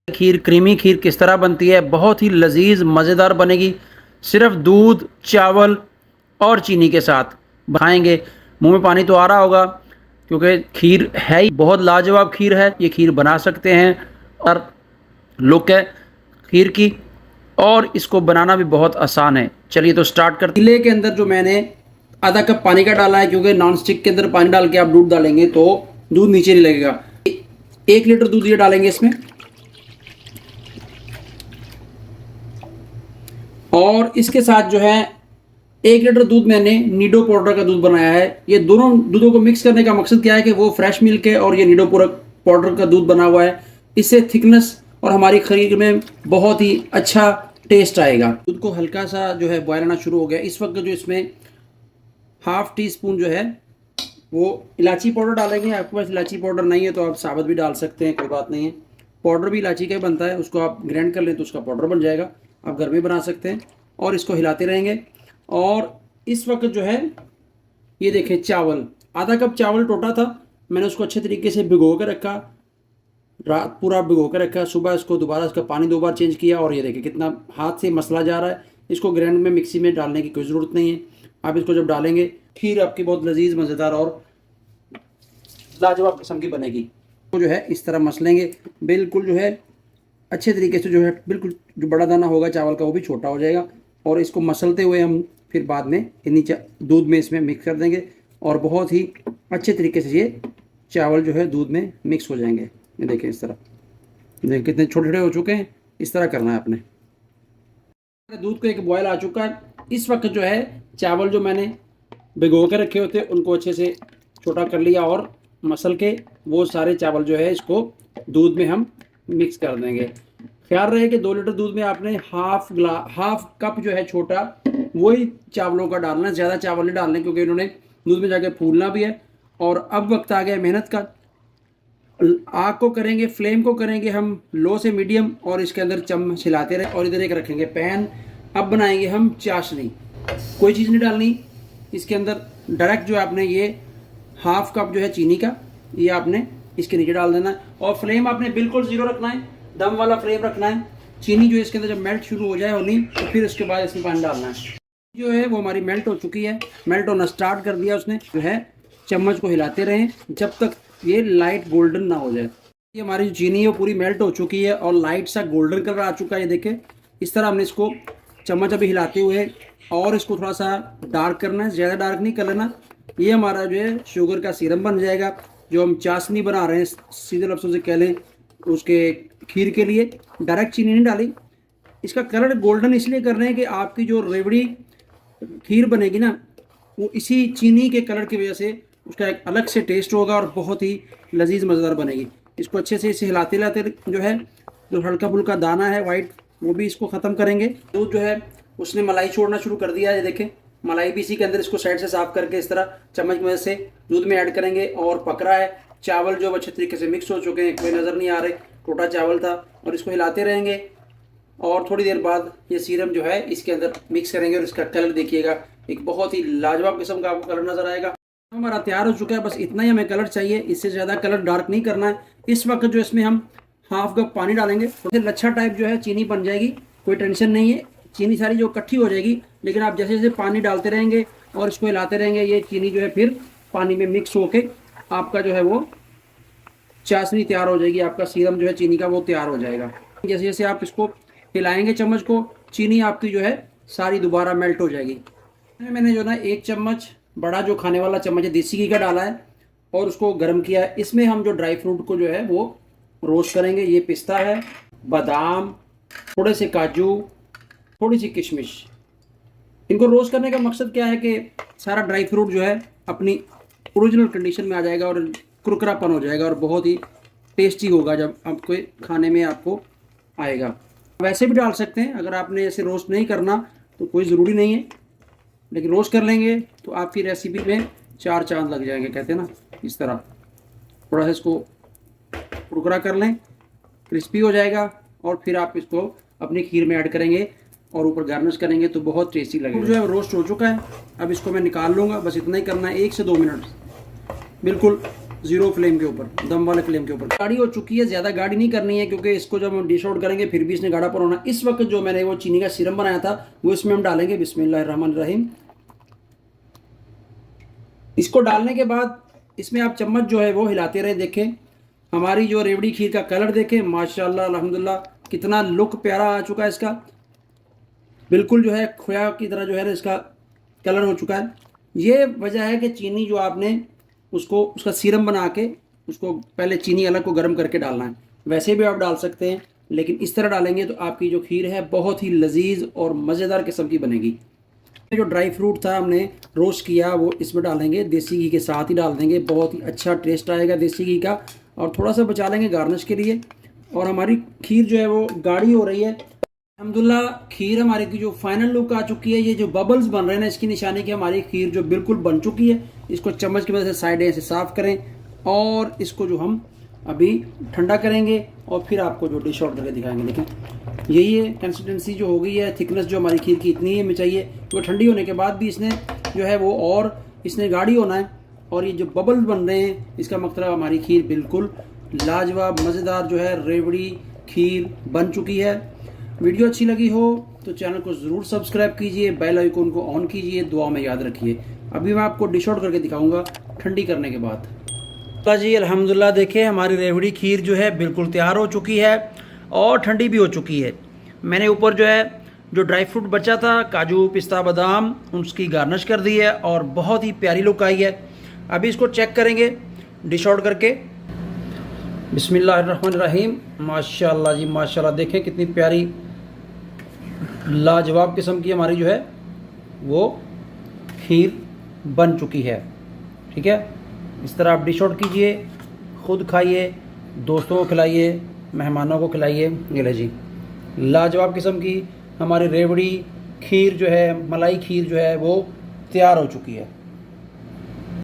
खीर, creamy खीर किस तरह बनती है, बहुत ही लजीज मज़ेदार बनेगी। सिर्फ दूध, चावल और चीनी के साथ खाएंगे, मुंह में पानी तो आ रहा होगा क्योंकि खीर है ही बहुत लाजवाब खीर है। ये खीर बना सकते हैं और लुक है खीर की, और इसको बनाना भी बहुत आसान है। चलिए तो स्टार्ट करते हैं। पतीले के अंदर जो मैंने आधा कप पानी का डाला है, क्योंकि नॉन स्टिक के अंदर पानी डाल के आप दूध डालेंगे तो दूध नीचे नहीं लगेगा। 1 लीटर दूध ये डालेंगे इसमें, और इसके साथ जो है 1 लीटर दूध मैंने नीडो पाउडर का दूध बनाया है। ये दोनों दूधों को मिक्स करने का मकसद क्या है कि वो फ्रेश मिल्क है और ये नीडो पाउडर का दूध बना हुआ है। इससे थिकनेस और हमारी खीर में बहुत ही अच्छा टेस्ट आएगा। दूध को हल्का सा जो है बॉयल आना शुरू हो गया। इस वक्त जो इसमें ½ टी स्पून जो है वो इलायची पाउडर डालेंगे। आपके पास इलायची पाउडर नहीं है तो आप साबुत भी डाल सकते हैं, कोई बात नहीं है। पाउडर भी इलायची का ही बनता है, उसको आप ग्राइंड कर लें तो उसका पाउडर बन जाएगा। आप घर में बना सकते हैं। और इसको हिलाते रहेंगे। और इस वक्त जो है ये देखें, चावल आधा कप चावल टोटा था, मैंने उसको अच्छे तरीके से भिगो कर रखा, रात पूरा भिगो कर रखा। सुबह इसको दोबारा इसका पानी 2 बार चेंज किया, और ये देखिए कितना हाथ से मसला जा रहा है। इसको ग्राइंड में मिक्सी में डालने की कोई ज़रूरत नहीं है। आप इसको जब डालेंगे खीर आपकी बहुत लजीज, मज़ेदार और लाजवाब किस्म की बनेगी। तो जो है इस तरह मसलेंगे, बिल्कुल जो है अच्छे तरीके से, जो है बिल्कुल जो बड़ा दाना होगा चावल का वो भी छोटा हो जाएगा। और इसको मसलते हुए हम फिर बाद में नीचे दूध में इसमें मिक्स कर देंगे, और बहुत ही अच्छे तरीके से ये चावल जो है दूध में मिक्स हो जाएंगे। ये देखें इस तरह, देखें कितने छोटे छोटे हो चुके हैं। इस तरह करना है आपने। दूध को एक बॉयल आ चुका है। इस वक्त जो है चावल जो मैंने भिगो के रखे होते उनको अच्छे से छोटा कर लिया, और मसल के वो सारे चावल जो है इसको दूध में हम मिक्स कर देंगे। ख्याल रहे कि 2 लीटर दूध में आपने हाफ कप जो है छोटा वही चावलों का डालना है, ज़्यादा चावल नहीं डालने, क्योंकि इन्होंने दूध में जाके फूलना भी है। और अब वक्त आ गया मेहनत का। आग को करेंगे, फ्लेम को करेंगे हम लो से मीडियम, और इसके अंदर चम्मच हिलाते रहे। और इधर एक रखेंगे पैन। अब बनाएंगे हम चाशनी। कोई चीज़ नहीं डालनी इसके अंदर, डायरेक्ट जो आपने ये ½ कप जो है चीनी का ये आपने इसके नीचे डाल देना है। और फ्लेम आपने बिल्कुल 0 रखना है, दम वाला फ्लेम रखना है। चीनी जो है इसके अंदर जब मेल्ट शुरू हो जाए होनी, तो फिर उसके बाद इसमें पानी डालना है। जो है वो हमारी मेल्ट हो चुकी है, मेल्ट होना स्टार्ट कर दिया उसने। जो है चम्मच को हिलाते रहें जब तक ये लाइट गोल्डन ना हो जाए। ये हमारी जो चीनी है वो पूरी मेल्ट हो चुकी है और लाइट सा गोल्डन कलर आ चुका है। ये देखें इस तरह हमने इसको चम्मच अभी हिलाते हुए, और इसको थोड़ा सा डार्क करना है, ज़्यादा डार्क नहीं कर लेना। ये हमारा जो है शुगर का सिरप बन जाएगा, जो हम चाशनी बना रहे हैं, सीधे लफ्ज़ों से कह लें उसके खीर के लिए। डायरेक्ट चीनी नहीं डाली। इसका कलर गोल्डन इसलिए कर रहे हैं कि आपकी जो रेवड़ी खीर बनेगी ना, वो इसी चीनी के कलर की वजह से उसका एक अलग से टेस्ट होगा और बहुत ही लजीज मज़ेदार बनेगी। इसको अच्छे से इसे हिलाते हिलाते जो है जो हल्का फुल्का दाना है वाइट, वो भी इसको ख़त्म करेंगे। दूध जो है उसने मलाई छोड़ना शुरू कर दिया है। ये देखें मलाई भी इसी के अंदर, इसको साइड से साफ करके इस तरह चम्मच की मदद से दूध में ऐड करेंगे, और पक रहा है। चावल जो अच्छे तरीके से मिक्स हो चुके हैं, कोई नज़र नहीं आ रहे, टोटा चावल था। और इसको हिलाते रहेंगे, और थोड़ी देर बाद ये सीरम जो है इसके अंदर मिक्स करेंगे, और इसका कलर देखिएगा एक बहुत ही लाजवाब किस्म का आपको कलर नज़र आएगा। हमारा तैयार हो चुका है, बस इतना ही हमें कलर चाहिए, इससे ज़्यादा कलर डार्क नहीं करना है। इस वक्त जो इसमें हम ½ कप पानी डालेंगे, तो लच्छा टाइप जो है चीनी बन जाएगी, कोई टेंशन नहीं है। चीनी सारी जो इकट्ठी हो जाएगी, लेकिन आप जैसे जैसे पानी डालते रहेंगे और इसको हिलाते रहेंगे, ये चीनी जो है फिर पानी में मिक्स होके आपका जो है वो चाशनी तैयार हो जाएगी। आपका सीरम जो है चीनी का वो तैयार हो जाएगा। जैसे जैसे आप इसको हिलाएंगे चम्मच को, चीनी आपकी जो है सारी दोबारा मेल्ट हो जाएगी। मैंने जो ना 1 चम्मच बड़ा जो खाने वाला चम्मच है देसी घी का डाला है, और उसको गर्म किया है। इसमें हम जो ड्राई फ्रूट को जो है वो रोस्ट करेंगे। ये पिस्ता है, बादाम, थोड़े से काजू, थोड़ी सी किशमिश। इनको रोस्ट करने का मकसद क्या है कि सारा ड्राई फ्रूट जो है अपनी ओरिजिनल कंडीशन में आ जाएगा और कुरकुरापन हो जाएगा, और बहुत ही टेस्टी होगा जब आपको खाने में आपको आएगा। वैसे भी डाल सकते हैं, अगर आपने ऐसे रोस्ट नहीं करना तो कोई ज़रूरी नहीं है, लेकिन रोस्ट कर लेंगे तो आपकी रेसिपी में 4 चांद लग जाएंगे, कहते हैं ना। इस तरह थोड़ा सा इसको कुरकुरा कर लें, क्रिस्पी हो जाएगा, और फिर आप इसको अपनी खीर में ऐड करेंगे और ऊपर गार्निश करेंगे तो बहुत टेस्टी लगेगा। जो है रोस्ट हो चुका है, अब इसको मैं निकाल लूँगा। बस इतना ही करना है, 1 से 2 मिनट, बिल्कुल जीरो फ्लेम के ऊपर, दम वाले फ्लेम के ऊपर। गाढ़ी हो चुकी है, ज़्यादा गाढ़ी नहीं करनी है क्योंकि इसको जब हम डिश आउट करेंगे फिर भी इसने गाढ़ापन होना। इस वक्त जो मैंने वो चीनी का सिरम बनाया था वो इसमें हम डालेंगे। बिस्मिल्लाहिर्रहमानिर्रहीम। इसको डालने के बाद इसमें आप चम्मच जो है वो हिलाते रहे। देखें हमारी जो रेवड़ी खीर का कलर देखें, माशाल्लाह अल्हम्दुलिल्लाह कितना लुक प्यारा आ चुका है इसका। बिल्कुल जो है खोया की तरह जो है इसका कलर हो चुका है। ये वजह है कि चीनी जो आपने उसका सीरम बना के उसको पहले चीनी अलग को गर्म करके डालना है। वैसे भी आप डाल सकते हैं, लेकिन इस तरह डालेंगे तो आपकी जो खीर है बहुत ही लजीज और मज़ेदार किस्म की बनेगी। जो ड्राई फ्रूट था हमने रोस्ट किया वो इसमें डालेंगे, देसी घी के साथ ही डाल देंगे। बहुत ही अच्छा टेस्ट आएगा देसी घी का। और थोड़ा सा बचा लेंगे गार्निश के लिए। और हमारी खीर जो है वो गाढ़ी हो रही है। अल्हम्दुलिल्लाह खीर हमारी की जो फाइनल लुक आ चुकी है, ये जो बबल्स बन रहे हैं ना, इसकी निशानी कि हमारी खीर जो बिल्कुल बन चुकी है। इसको चम्मच की मदद से साइडें ऐसे साफ करें और इसको जो हम अभी ठंडा करेंगे और फिर आपको जो डिश आउट करके दिखाएंगे। लेकिन यही है कंसिस्टेंसी जो हो गई है, थिकनेस जो हमारी खीर की इतनी ही हमें चाहिए। तो ठंडी होने के बाद भी इसने जो है वो और इसने गाढ़ी होना है। और ये जो बबल्स बन रहे हैं इसका मतलब हमारी खीर बिल्कुल लाजवाब मज़ेदार जो है रेवड़ी खीर बन चुकी है। वीडियो अच्छी लगी हो तो चैनल को ज़रूर सब्सक्राइब कीजिए, बेल आइकन को ऑन कीजिए, दुआ में याद रखिए। अभी मैं आपको डिश आउट करके दिखाऊंगा ठंडी करने के बाद। तो जी अल्हम्दुलिल्लाह देखिए हमारी रेवड़ी खीर जो है बिल्कुल तैयार हो चुकी है और ठंडी भी हो चुकी है। मैंने ऊपर जो है जो ड्राई फ्रूट बचा था, काजू पिस्ता बादाम, उसकी गार्निश कर दी है और बहुत ही प्यारी लुक आई है। अभी इसको चेक करेंगे डिश आउट करके। बिस्मिल्लाहिर्रहमानिर्रहीम। माशाल्लाह जी माशाल्लाह, देखें कितनी प्यारी लाजवाब किस्म की हमारी जो है वो खीर बन चुकी है। ठीक है, इस तरह आप डिश आउट कीजिए, ख़ुद खाइए, दोस्तों को खिलाइए, मेहमानों को खिलाइए। ये ले जी लाजवाब किस्म की हमारी रेवड़ी खीर जो है, मलाई खीर जो है वो तैयार हो चुकी है।